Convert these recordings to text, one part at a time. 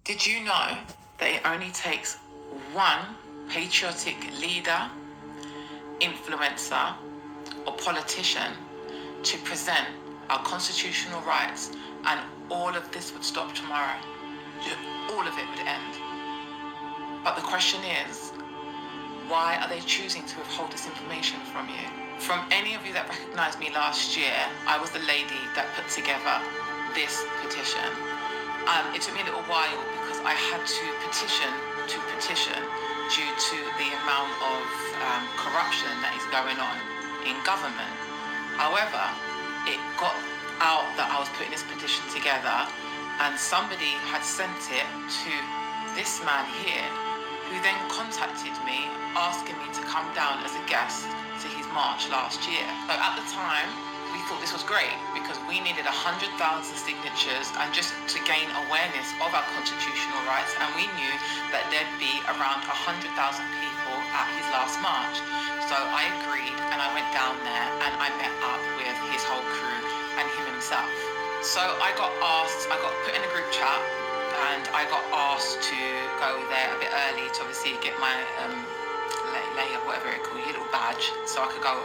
Did you know that it only takes one patriotic leader, influencer, or politician to present our constitutional rights, and all of this would stop tomorrow? All of it would end. But the question is, why are they choosing to withhold this information from you? From any of you that recognized me last year, I was the lady that put together this petition. It took me a little while because I had to petition due to the amount of corruption that is going on in government. However, it got out that I was putting this petition together, and somebody had sent it to this man here, who then contacted me asking me to come down as a guest to his march last year. So at the time, we thought this was great because we needed 100,000 signatures and just to gain awareness of our constitutional rights, and we knew that there'd be around 100,000 people at his last march. So I agreed and I went down there and I met up with his whole crew and him himself. So I got put in a group chat, and I got asked to go there a bit early to obviously get my layer, whatever it called, your little badge, so I could go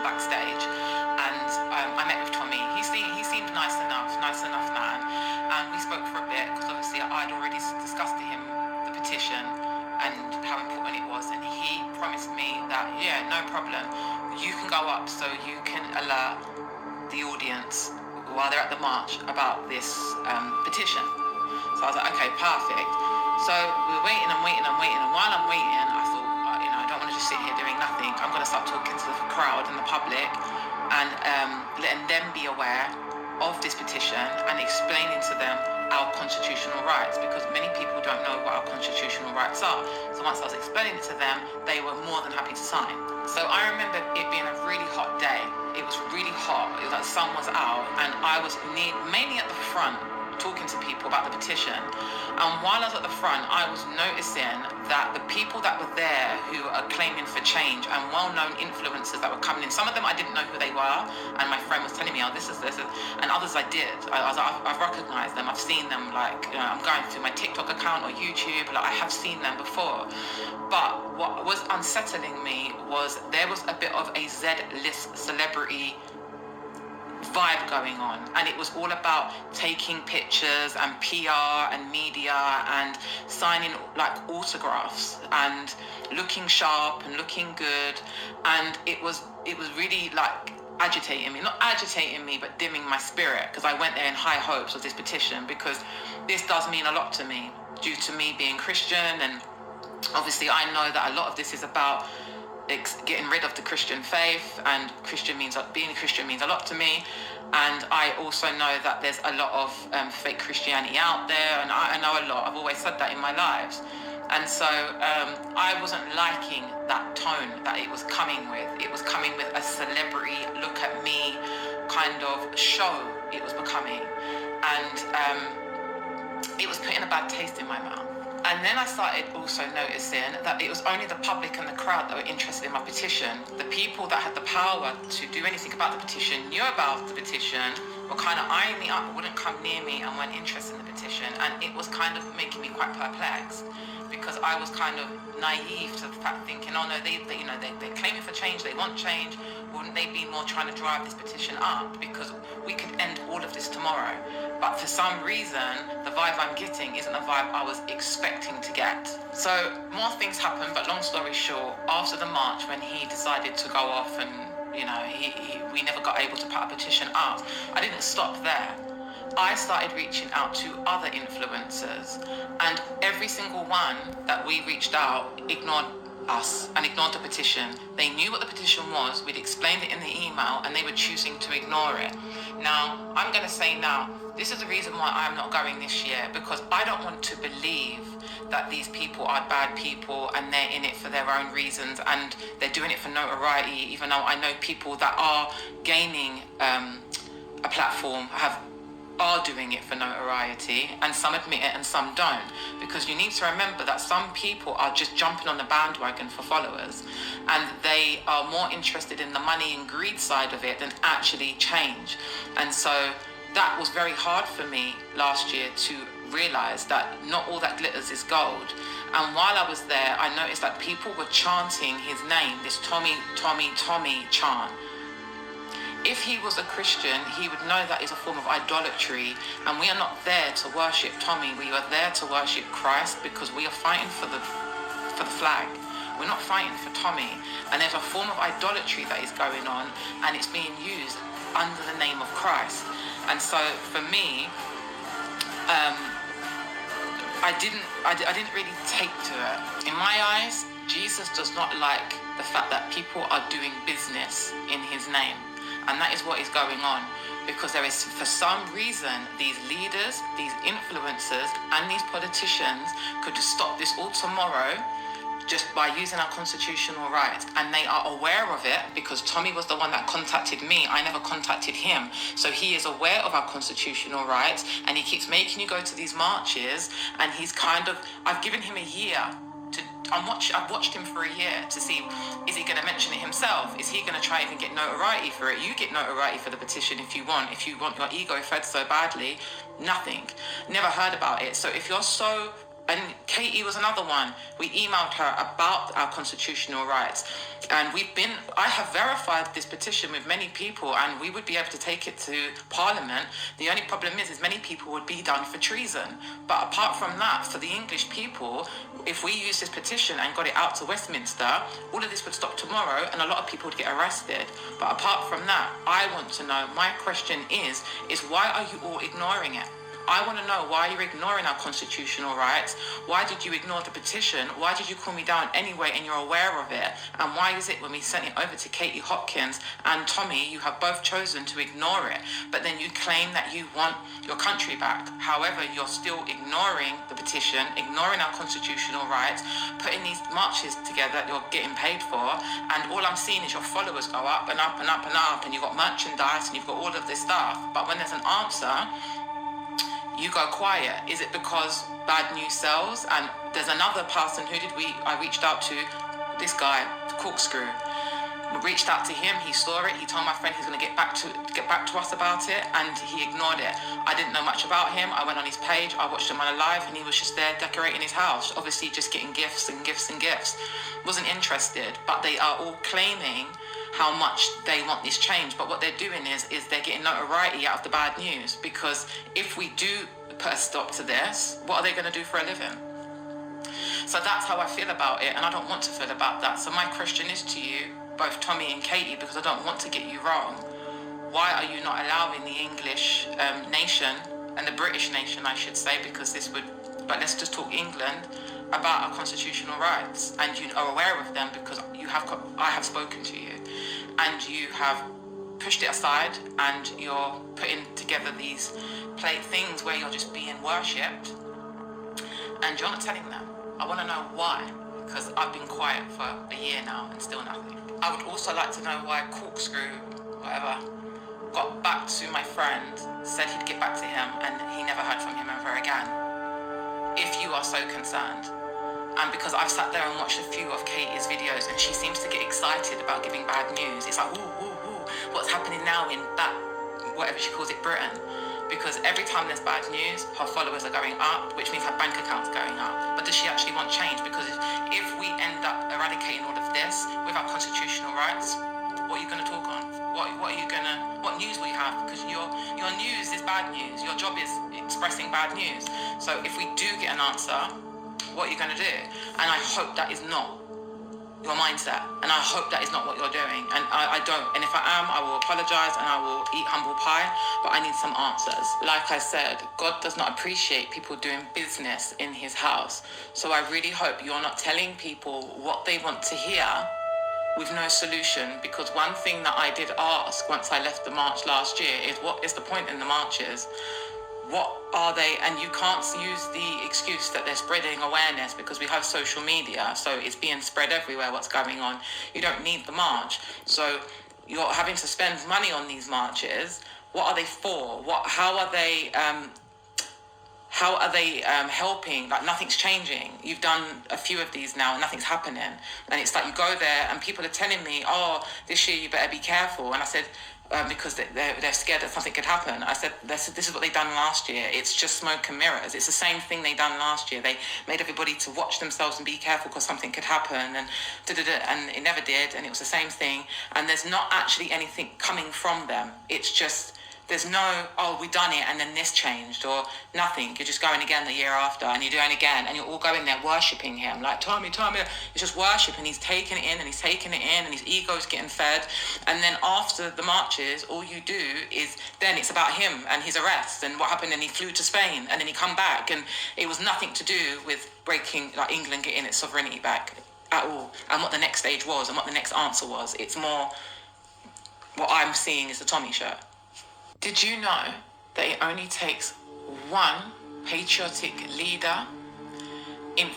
backstage. And I met with Tommy. He seemed nice enough man. And we spoke for a bit because obviously I'd already discussed to him the petition and how important it was. And he promised me that, yeah, no problem, you can go up so you can alert the audience while they're at the march about this petition. So I was like, okay, perfect. So we were waiting, and while I'm waiting, I thought, I don't want to just sit here doing nothing. I'm going to start talking to the crowd and the public and letting them be aware of this petition and explaining to them our constitutional rights, because many people don't know what our constitutional rights are. So once I was explaining it to them, they were more than happy to sign. So I remember it being a really hot day. It was really hot. It was like the sun was out, and I was mainly at the front talking to people about the petition. And while I was at the front, I was noticing that the people that were there who are claiming for change and well-known influencers that were coming in, some of them I didn't know who they were, and my friend was telling me, oh, this is, and others I did. I've recognized them. I've seen them, I'm going through my TikTok account or YouTube, I have seen them before. But what was unsettling me was there was a bit of a Z-list celebrity vibe going on, and it was all about taking pictures and PR and media and signing autographs and looking sharp and looking good, and it was really agitating me, not agitating me, but dimming my spirit, because I went there in high hopes of this petition, because this does mean a lot to me due to me being Christian, and obviously I know that a lot of this is about getting rid of the Christian faith, and being a Christian means a lot to me. And I also know that there's a lot of fake Christianity out there, and I know a lot. I've always said that in my lives. And so I wasn't liking that tone that it was coming with. It was coming with a celebrity, look at me kind of show it was becoming. And it was putting a bad taste in my mouth. And then I started also noticing that it was only the public and the crowd that were interested in my petition. The people that had the power to do anything about the petition, knew about the petition, were kind of eyeing me up, but wouldn't come near me and weren't interested in the petition. And it was kind of making me quite perplexed, because I was kind of naive to the fact, thinking, oh no, they're claiming for change, they want change. Wouldn't they be more trying to drive this petition up? Because we could end all of this tomorrow. But for some reason, the vibe I'm getting isn't the vibe I was expecting to get. So more things happened, but long story short, after the march, when he decided to go off and, we never got able to put a petition up, I didn't stop there. I started reaching out to other influencers, and every single one that we reached out ignored us and ignored the petition. They knew what the petition was, we'd explained it in the email, and they were choosing to ignore it. Now, I'm going to say now, this is the reason why I'm not going this year, because I don't want to believe that these people are bad people and they're in it for their own reasons and they're doing it for notoriety, even though I know people that are gaining a platform are doing it for notoriety, and some admit it and some don't, because you need to remember that some people are just jumping on the bandwagon for followers, and they are more interested in the money and greed side of it than actually change. And so that was very hard for me last year to realize that not all that glitters is gold. And while I was there, I noticed that people were chanting his name, this Tommy, Tommy, Tommy chant. If he was a Christian, he would know that is a form of idolatry, and we are not there to worship Tommy. We are there to worship Christ, because we are fighting for the flag. We're not fighting for Tommy. And there's a form of idolatry that is going on, and it's being used under the name of Christ. And so for me, I didn't really take to it. In my eyes, Jesus does not like the fact that people are doing business in his name. And that is what is going on, because there is, for some reason, these leaders, these influencers, and these politicians could just stop this all tomorrow just by using our constitutional rights. And they are aware of it, because Tommy was the one that contacted me. I never contacted him. So he is aware of our constitutional rights, and he keeps making you go to these marches, and he's kind of, I've given him a year. I've watched him for a year to see, is he going to mention it himself? Is he going to try even get notoriety for it? You get notoriety for the petition if you want your ego fed so badly. Nothing. Never heard about it. So if you're so... And Katie was another one. We emailed her about our constitutional rights, and I have verified this petition with many people, and we would be able to take it to Parliament. The only problem is many people would be done for treason. But apart from that, for the English people, if we use this petition and got it out to Westminster, all of this would stop tomorrow, and a lot of people would get arrested. But apart from that, I want to know, my question is why are you all ignoring it? I want to know why you're ignoring our constitutional rights. Why did you ignore the petition? Why did you call me down anyway and you're aware of it? And why is it when we sent it over to Katie Hopkins and Tommy, you have both chosen to ignore it, but then you claim that you want your country back? However, you're still ignoring the petition, ignoring our constitutional rights, putting these marches together that you're getting paid for, and all I'm seeing is your followers go up and up and up and up, and you've got merchandise and you've got all of this stuff. But when there's an answer, you go quiet. Is it because bad news sells? And there's another person, I reached out to, this guy, Corkscrew. We reached out to him, he saw it, he told my friend he's going to get back to us about it, and he ignored it. I didn't know much about him. I went on his page, I watched him on a live, and he was just there decorating his house, obviously just getting gifts and gifts and gifts. Wasn't interested, but they are all claiming how much they want this change. But what they're doing is they're getting notoriety out of the bad news, because if we do put a stop to this, what are they going to do for a living? So that's how I feel about it, and I don't want to feel about that. So my question is to you, both Tommy and Katie, because I don't want to get you wrong, why are you not allowing the English nation, and the British nation I should say, because but let's just talk England, about our constitutional rights, and you are aware of them because I have spoken to you, and you have pushed it aside, and you're putting together these things where you're just being worshipped, and you're not telling them. I want to know why, because I've been quiet for a year now and still nothing. I would also like to know why Corkscrew, whatever, got back to my friend, said he'd get back to him, and he never heard from him ever again. If you are so concerned. And because I've sat there and watched a few of Katie's videos, and she seems to get excited about giving bad news. It's like, what's happening now in that, whatever she calls it, Britain? Because every time there's bad news, her followers are going up, which means her bank account's going up. But does she actually want change? Because if we end up eradicating all of this with our constitutional rights, what are you going to talk on? What news will you have? Because your news is bad news. Your job is expressing bad news. So if we do get an answer, what are you going to do? And I hope that is not your mindset, and I hope that is not what you're doing, and I don't, and if I am, I will apologize and I will eat humble pie, but I need some answers. Like I said, God does not appreciate people doing business in his house, so I really hope you're not telling people what they want to hear with no solution, because one thing that I did ask once I left the march last year is, what is the point in the marches? What are they? And you can't use the excuse that they're spreading awareness, because we have social media, so it's being spread everywhere what's going on. You don't need the march, so you're having to spend money on these marches. What are they for? How are they helping? Like, nothing's changing. You've done a few of these now and nothing's happening, and it's like you go there and people are telling me, oh, this year you better be careful, and I said, because they're scared that something could happen. I said, this is what they done last year. It's just smoke and mirrors. It's the same thing they done last year. They made everybody to watch themselves and be careful because something could happen, and and it never did, and it was the same thing. And there's not actually anything coming from them. It's just, there's no, oh, we done it and then this changed, or nothing. You're just going again the year after, and you're doing again, and you're all going there worshipping him. Like, Tommy. It's just worship, and he's taking it in, and he's taking it in, and his ego's getting fed. And then after the marches, all you do is, then it's about him and his arrest and what happened, and he flew to Spain, and then he come back, and it was nothing to do with breaking, like, England getting its sovereignty back at all, and what the next stage was, and what the next answer was. It's more, what I'm seeing is the Tommy shirt. Did you know that it only takes one patriotic leader in...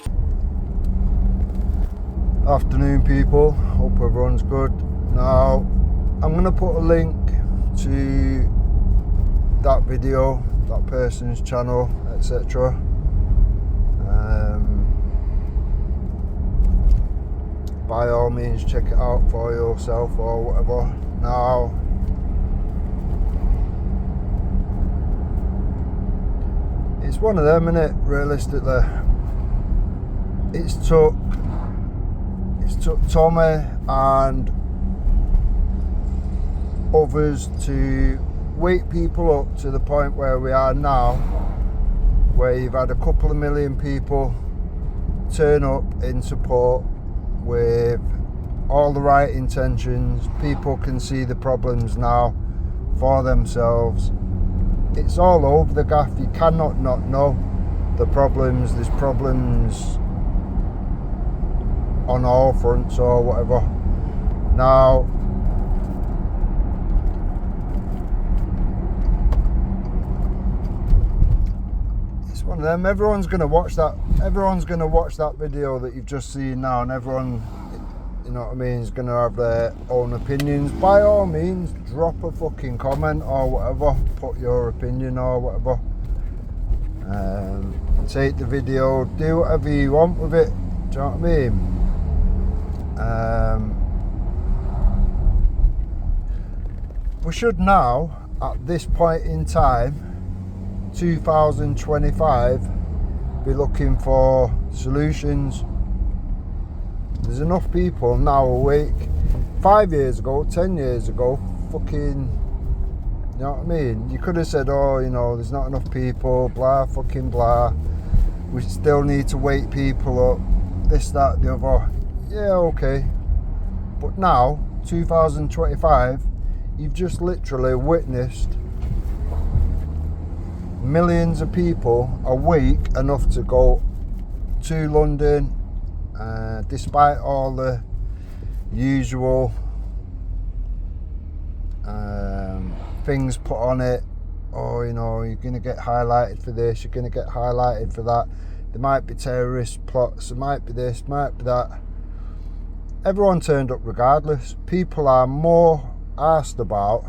Afternoon, people. Hope everyone's good. Now, I'm going to put a link to that video, that person's channel, etc. By all means, check it out for yourself or whatever. Now, it's one of them, innit, realistically. It's took Tommy and others to wake people up to the point where we are now, where you've had a couple of million people turn up in support with all the right intentions. People can see the problems now for themselves. It's all over the gaff. You cannot not know the problems. There's problems on all fronts or whatever. Now, it's one of them. Everyone's going to watch that. Everyone's going to watch that video that you've just seen now, and everyone, you know what I mean, is going to have their own opinions. By all means, drop a fucking comment or whatever. Put your opinion or whatever. Take the video, do whatever you want with it. Do you know what I mean? We should now, at this point in time, 2025, be looking for solutions. There's enough people now awake. 5 years ago, 10 years ago, fucking, you know what I mean? You could have said, oh, you know, there's not enough people, blah, fucking blah. We still need to wake people up, this, that, the other. Yeah, okay. But now, 2025, you've just literally witnessed millions of people awake enough to go to London, despite all the usual things put on it. Oh, you know, you're going to get highlighted for this, you're going to get highlighted for that. There might be terrorist plots, there might be this, might be that. Everyone turned up regardless. People are more asked about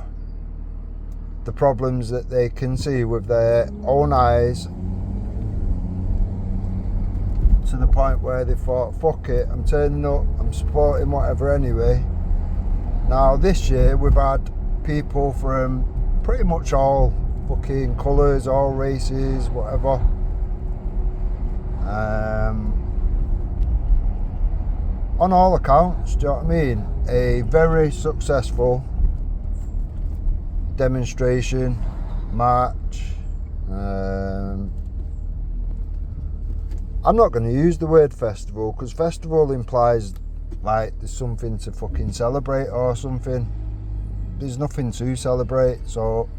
the problems that they can see with their own eyes, to the point where they thought, fuck it, I'm turning up, I'm supporting whatever anyway. Now this year we've had people from pretty much all fucking colours, all races, whatever. On all accounts, do you know what I mean? A very successful demonstration, march. I'm not going to use the word festival, because festival implies like there's something to fucking celebrate or something. There's nothing to celebrate, so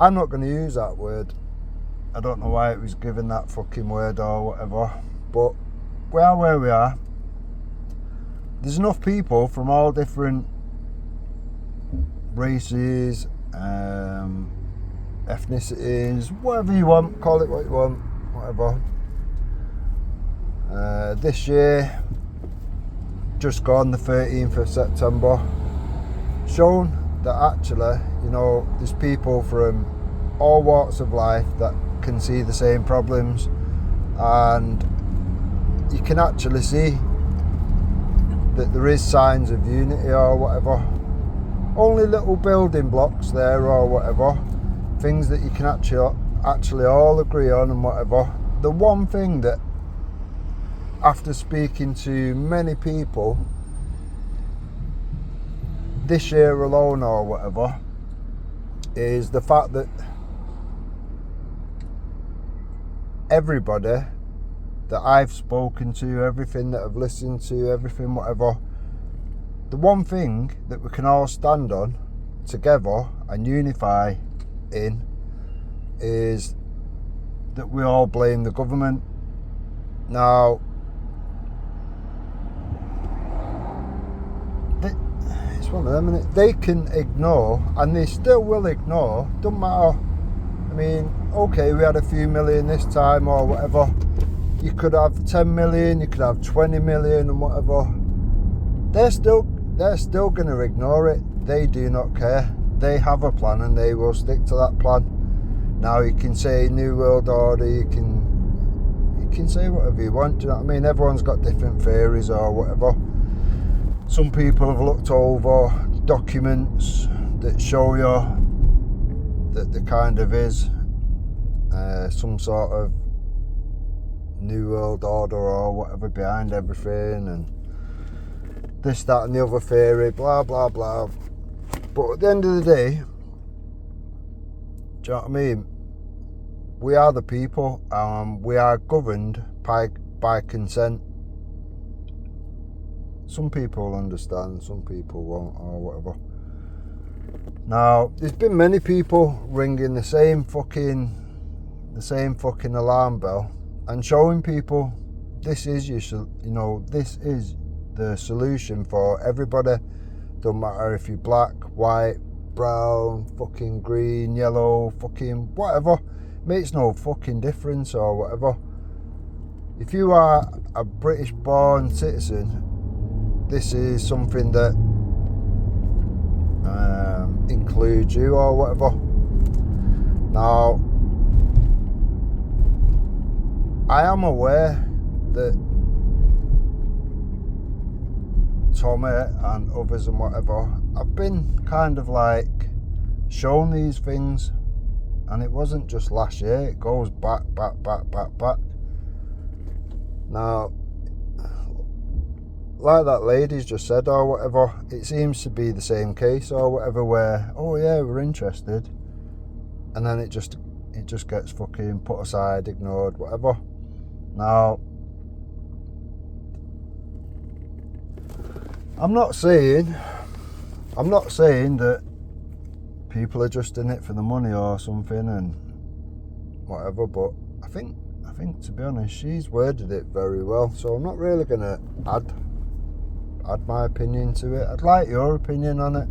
I'm not going to use that word. I don't know why it was given that fucking word or whatever, but we are where we are. There's enough people from all different races, ethnicities, whatever you want, call it what you want, whatever. This year, just gone, the 13th of September, shown that actually, you know, there's people from all walks of life that can see the same problems, and you can actually see that there is signs of unity or whatever. only little building blocks there or whatever, things that you can actually all agree on and whatever. The one thing that, after speaking to many people this year alone or whatever, is the fact that everybody that I've spoken to, everything that I've listened to, everything whatever, the one thing that we can all stand on together and unify in is that we all blame the government. Now, it's one of them, innit? They can ignore, and they still will ignore, don't matter. I mean, okay, we had a few million this time or whatever. You could have 10 million, you could have 20 million and whatever. They're still going to ignore it. They do not care. They have a plan and they will stick to that plan. Now you can say New World Order, you can say whatever you want, do you know what I mean? Everyone's got different theories or whatever. Some people have looked over documents that show you that there kind of is some sort of New World Order or whatever behind everything, and this, that and the other theory, blah blah blah. But at the end of the day, do you know what I mean? We are the people, we are governed by consent. Some people will understand, some people won't, or whatever. Now, there's been many people ringing the same fucking alarm bell and showing people this is this is the solution for everybody. Don't matter if you're black, white, brown, fucking green, yellow, fucking whatever. Makes no fucking difference or whatever. If you are a British born citizen, this is something that includes you or whatever. Now, I am aware that Tommy and others and whatever have been kind of like shown these things, and it wasn't just last year, it goes back. Now, like that lady's just said or whatever, it seems to be the same case or whatever, where, oh yeah, we're interested, and then it just gets fucking put aside, ignored, whatever. Now, I'm not saying that people are just in it for the money or something and whatever, but I think to be honest, she's worded it very well, so I'm not really gonna add my opinion to it. I'd like your opinion on it.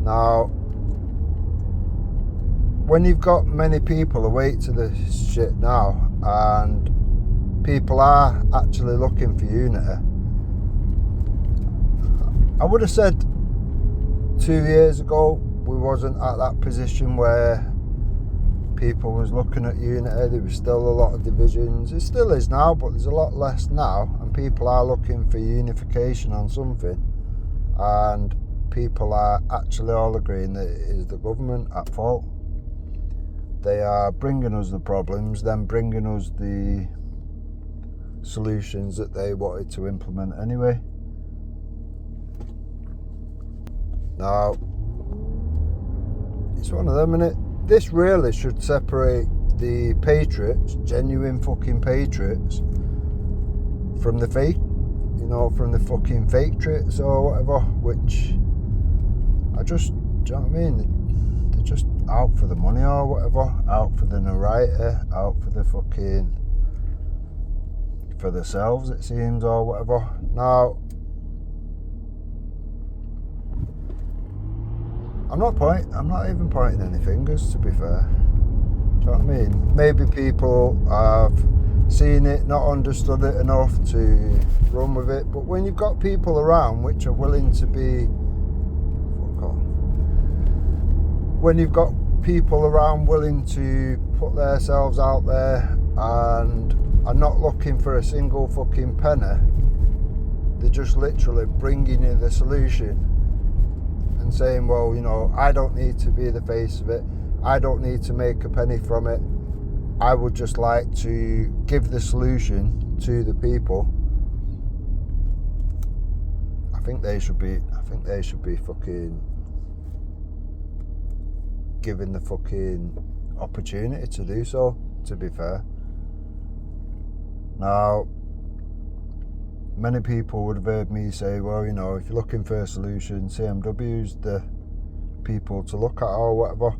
Now, when you've got many people awake to this shit now, and people are actually looking for unity, I would have said 2 years ago we wasn't at that position where people was looking at unity. There was still a lot of divisions. It still is now, but there's a lot less now, and people are looking for unification on something, and people are actually all agreeing that it is the government at fault. They are bringing us the problems, then bringing us the solutions that they wanted to implement anyway. Now, it's one of them, innit? This really should separate the patriots, genuine fucking patriots, from the fake, from the fucking fake triots or whatever, which do you know what I mean? They're just out for the money or whatever, out for the notoriety, out for the fucking, for themselves it seems or whatever. Now, I'm not even pointing any fingers, to be fair. Do you know what I mean? Maybe people have seen it, not understood it enough to run with it, but when you've got people around which are willing to be, when you've got people around willing to put themselves out there and are not looking for a single fucking penny, they're just literally bringing you the solution, and saying, well, you know, I don't need to be the face of it, I don't need to make a penny from it, I would just like to give the solution to the people. I think they should be fucking given the fucking opportunity to do so, to be fair. Now, many people would have heard me say, well, you know, if you're looking for a solution, CMW's the people to look at or whatever.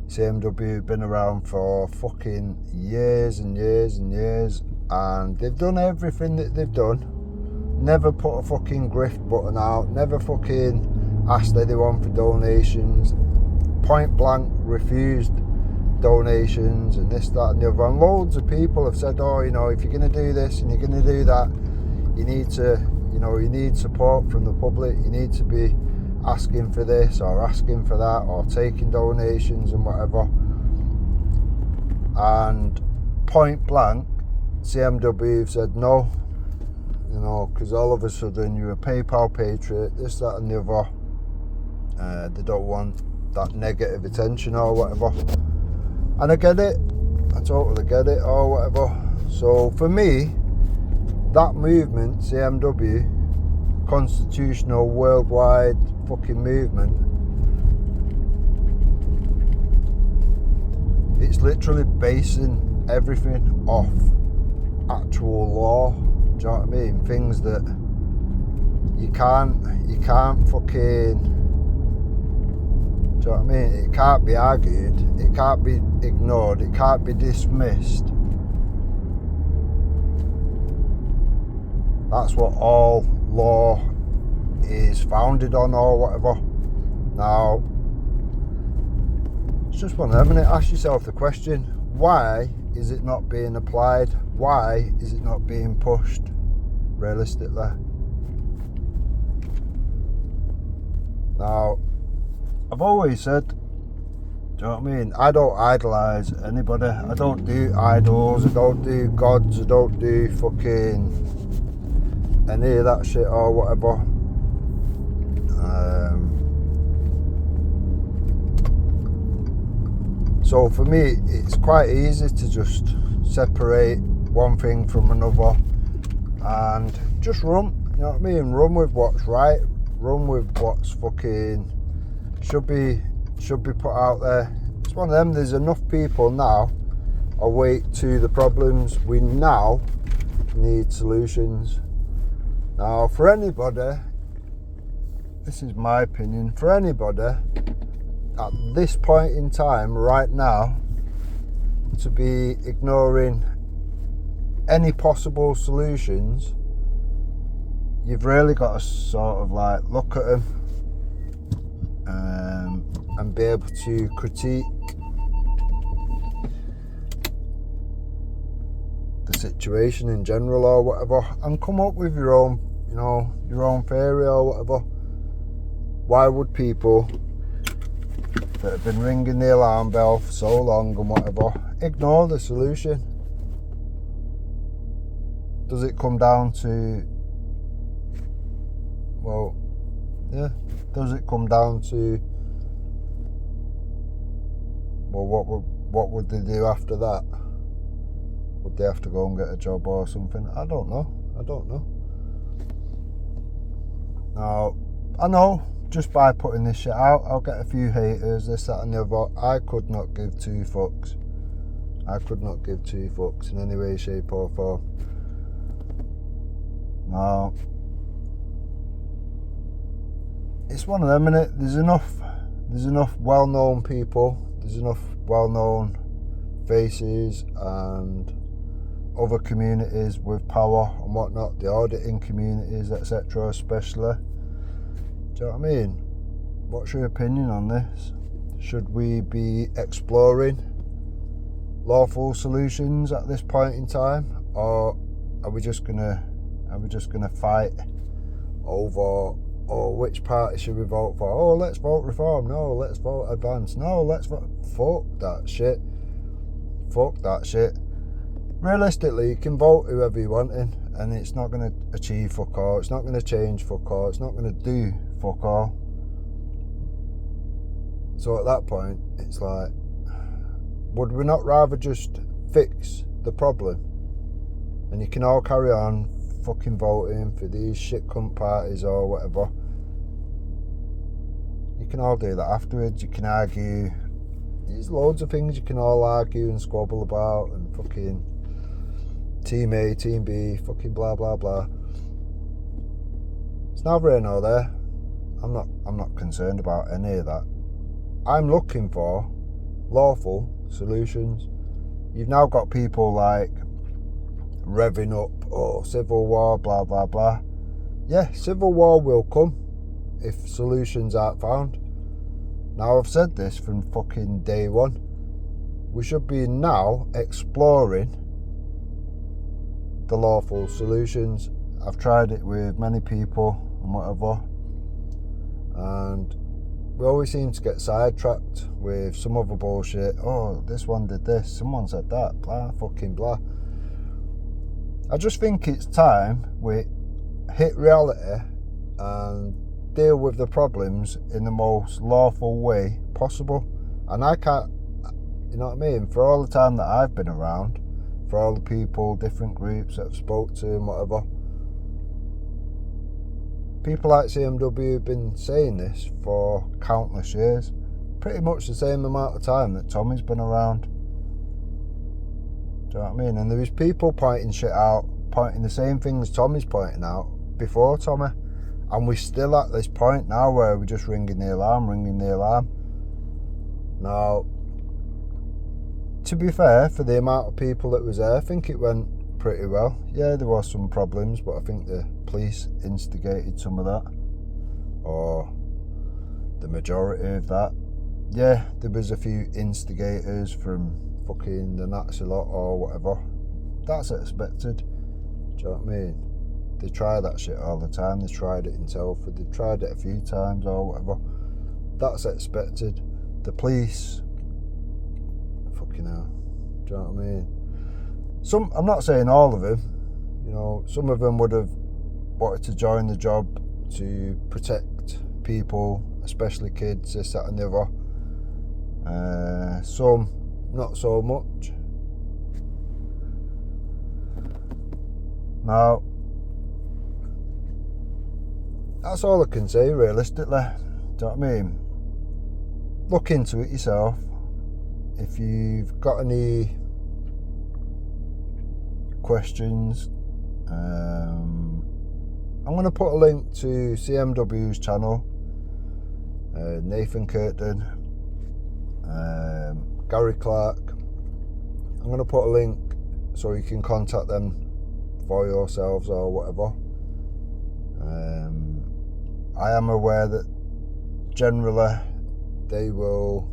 CMW have been around for fucking years and years and years, and they've done everything that they've done. Never put a fucking grift button out, never fucking asked anyone for donations, point blank refused donations and this, that and the other. And loads of people have said, oh, you know, if you're going to do this and you're going to do that, you need to, you know, you need support from the public, you need to be asking for this or asking for that or taking donations and whatever. And point blank, CMW have said no, you know, because all of a sudden you're a PayPal patriot, this, that and the other. They don't want that negative attention or whatever. And I get it, I totally get it or whatever. So for me, that movement, CMW, constitutional worldwide fucking movement, it's literally basing everything off actual law. Do you know what I mean? Things that you can't fucking, do you know what I mean? It can't be argued, it can't be ignored, it can't be dismissed. That's what all law is founded on or whatever. Now, it's just one of them, innit? Ask yourself the question, why is it not being applied? Why is it not being pushed realistically? Now, I've always said, do you know what I mean? I don't idolise anybody. I don't do idols, I don't do gods, I don't do fucking any of that shit or whatever. So for me, it's quite easy to just separate one thing from another and just run, you know what I mean? Run with what's right, run with what's fucking should be put out there. It's one of them, there's enough people now awake to the problems. We now need solutions. Now, for anybody, this is my opinion, for anybody at this point in time, right now, to be ignoring any possible solutions, you've really got to sort of like look at them and be able to critique the situation in general or whatever, and come up with your own, you know, your own theory or whatever. Why would people that have been ringing the alarm bell for so long and whatever ignore the solution? Does it come down to, well, yeah, does it come down to, well, what would they do after that? Would they have to go and get a job or something? I don't know. Now, I know just by putting this shit out, I'll get a few haters, this, that and the other. I could not give two fucks. I could not give two fucks in any way, shape or form. Now, it's one of them, innit? There's enough well-known people, there's enough well-known faces and other communities with power and whatnot, the auditing communities, etc. especially. Do you know what I mean? What's your opinion on this? Should we be exploring lawful solutions at this point in time, or are we just gonna fight over, oh, which party should we vote for? Oh, let's vote Reform. No, let's vote Advance. No, let's vote. Fuck that shit. Realistically, you can vote whoever you want in, and it's not going to achieve fuck all. It's not going to change fuck all. It's not going to do fuck all. So at that point, it's like, would we not rather just fix the problem? And you can all carry on fucking voting for these shit cunt parties or whatever. You can all do that afterwards. You can argue. There's loads of things you can all argue and squabble about, and fucking team A, team B, fucking blah blah blah. It's neither here nor there. I'm not concerned about any of that. I'm looking for lawful solutions. You've now got people like revving up, oh, civil war, blah blah blah. Yeah, civil war will come if solutions aren't found. Now, I've said this from fucking day one. We should be now exploring the lawful solutions. I've tried it with many people and whatever, and we always seem to get sidetracked with some other bullshit. Oh, this one did this, someone said that, blah fucking blah. I just think it's time we hit reality and deal with the problems in the most lawful way possible. And I can't, you know what I mean, for all the time that I've been around, for all the people, different groups that I've spoke to and whatever, people like CMW have been saying this for countless years, pretty much the same amount of time that Tommy's been around. Do you know what I mean? And there was people pointing shit out, pointing the same things Tommy's pointing out before Tommy. And we're still at this point now where we're just ringing the alarm. Now, to be fair, for the amount of people that was there, I think it went pretty well. Yeah, there was some problems, but I think the police instigated some of that, or the majority of that. Yeah, there was a few instigators from fucking the Nazi lot or whatever. That's expected. Do you know what I mean? They try that shit all the time. They tried it in Telford. They've tried it a few times or whatever. That's expected. The police, fucking hell. Do you know what I mean? I'm not saying all of them. You know, some of them would have wanted to join the job to protect people, especially kids, this, that and the other. Some, not so much. Now, that's all I can say realistically. Do you know what I mean? Look into it yourself. If you've got any questions, I'm going to put a link to CMW's channel, Nathan Curtin, Gary Clark. I'm going to put a link so you can contact them for yourselves or whatever. I am aware that generally they will,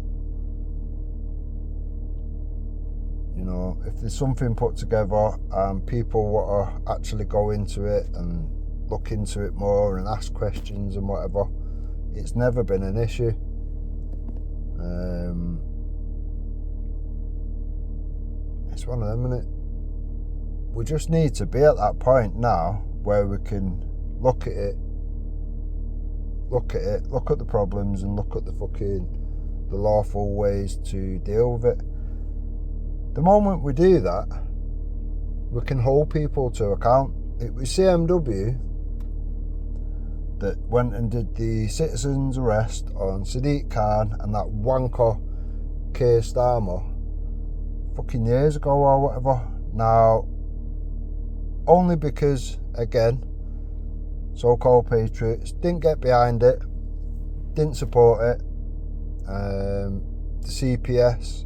you know, if there's something put together and people want to actually go into it and look into it more and ask questions and whatever, it's never been an issue. It's one of them, innit? We just need to be at that point now where we can look at the problems and look at the lawful ways to deal with it. The moment we do that, we can hold people to account. It was CMW that went and did the citizen's arrest on Sadiq Khan and that wanker Keir Starmer fucking years ago or whatever. Now, only because, again, so-called patriots didn't get behind it, didn't support it. The CPS,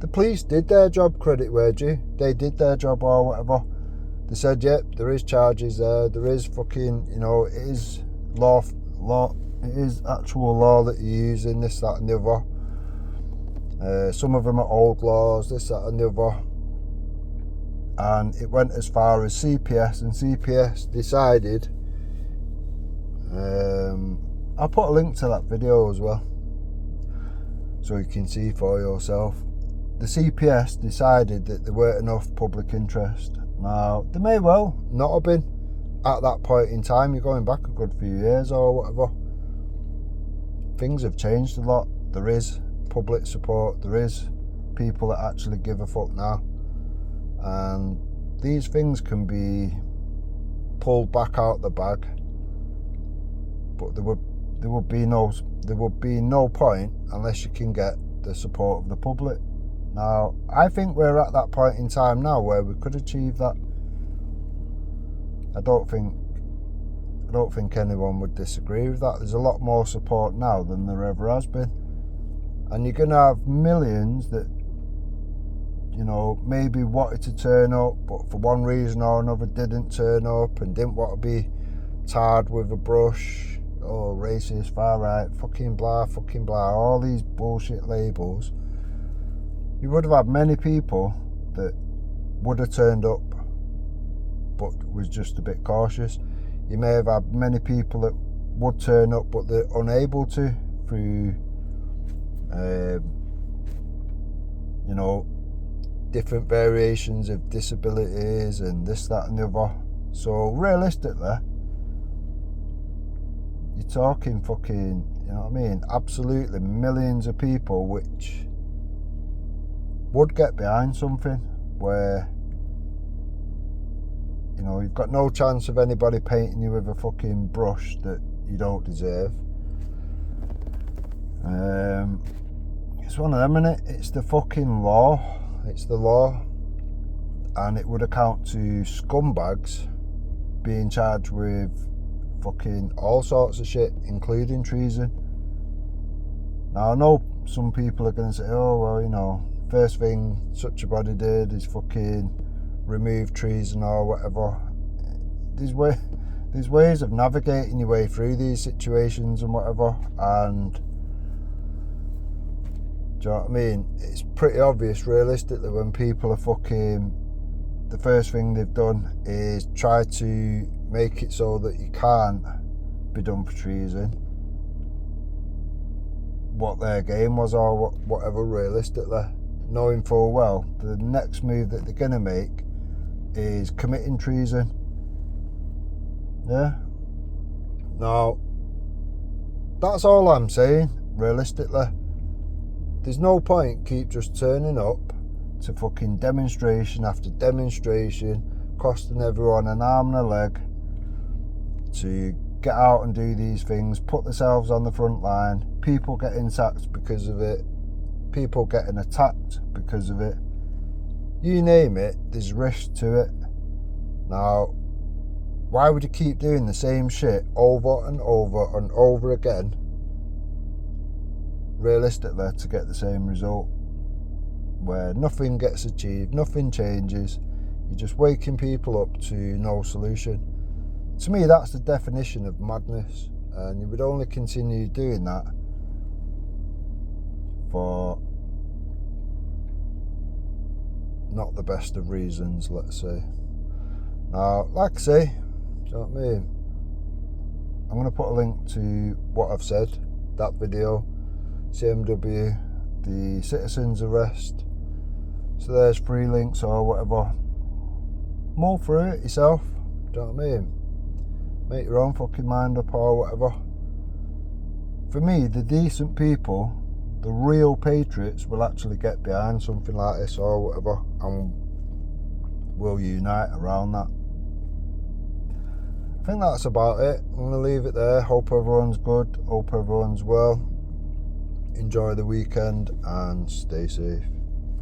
the police did their job, credit where due. They did their job or whatever. They said, yep, there is charges there, there is fucking, you know, it is law, it is actual law that you're using, this, that and the other. Some of them are old laws, this, that and the other. And it went as far as CPS, and CPS decided, I'll put a link to that video as well so you can see for yourself. The CPS decided that there weren't enough public interest. Now, there may well not have been at that point in time. You're going back a good few years or whatever. Things have changed a lot. there is public support, there is people that actually give a fuck now, and these things can be pulled back out the bag, but there would be no point unless you can get the support of the public. Now, I think we're at that point in time now where we could achieve that. I don't think anyone would disagree with that. There's a lot more support now than there ever has been. And you're going to have millions that, you know, maybe wanted to turn up, but for one reason or another didn't turn up and didn't want to be tarred with a brush. Oh, racist, far right, fucking blah, all these bullshit labels. You would have had many people that would have turned up, but was just a bit cautious. You may have had many people that would turn up, but they're unable to through, you know, different variations of disabilities and this, that and the other. So realistically, you're talking fucking, you know what I mean, absolutely millions of people which would get behind something where, you know, you've got no chance of anybody painting you with a fucking brush that you don't deserve. It's one of them, innit? It's the fucking law. It's the law. And it would account to scumbags being charged with fucking all sorts of shit, including treason. Now, I know some people are going to say, oh, well, you know, first thing such a body did is fucking remove treason or whatever. There's ways of navigating your way through these situations and whatever, and do you know what I mean? It's pretty obvious realistically when people are fucking, the first thing they've done is try to make it so that you can't be done for treason, what their game was or whatever, realistically, knowing full well the next move that they're going to make is committing treason. Yeah. Now, that's all I'm saying, realistically. There's no point keep just turning up to fucking demonstration after demonstration, costing everyone an arm and a leg to get out and do these things, put themselves on the front line, people getting sacked because of it, people getting attacked because of it. You name it, there's risk to it. Now, why would you keep doing the same shit over and over and over again, realistically, to get the same result, where nothing gets achieved, nothing changes, you're just waking people up to no solution? To me, that's the definition of madness, and you would only continue doing that for not the best of reasons, let's say. Now, like I say, do you know what I mean? I'm going to put a link to what I've said, that video, CMW, the citizen's arrest. So there's 3 links or whatever. Mull through it yourself, do you know what I mean? Make your own fucking mind up or whatever. For me, the decent people, the real patriots, will actually get behind something like this or whatever, and will unite around that. I think that's about it. I'm going to leave it there. Hope everyone's good. Hope everyone's well. Enjoy the weekend and stay safe.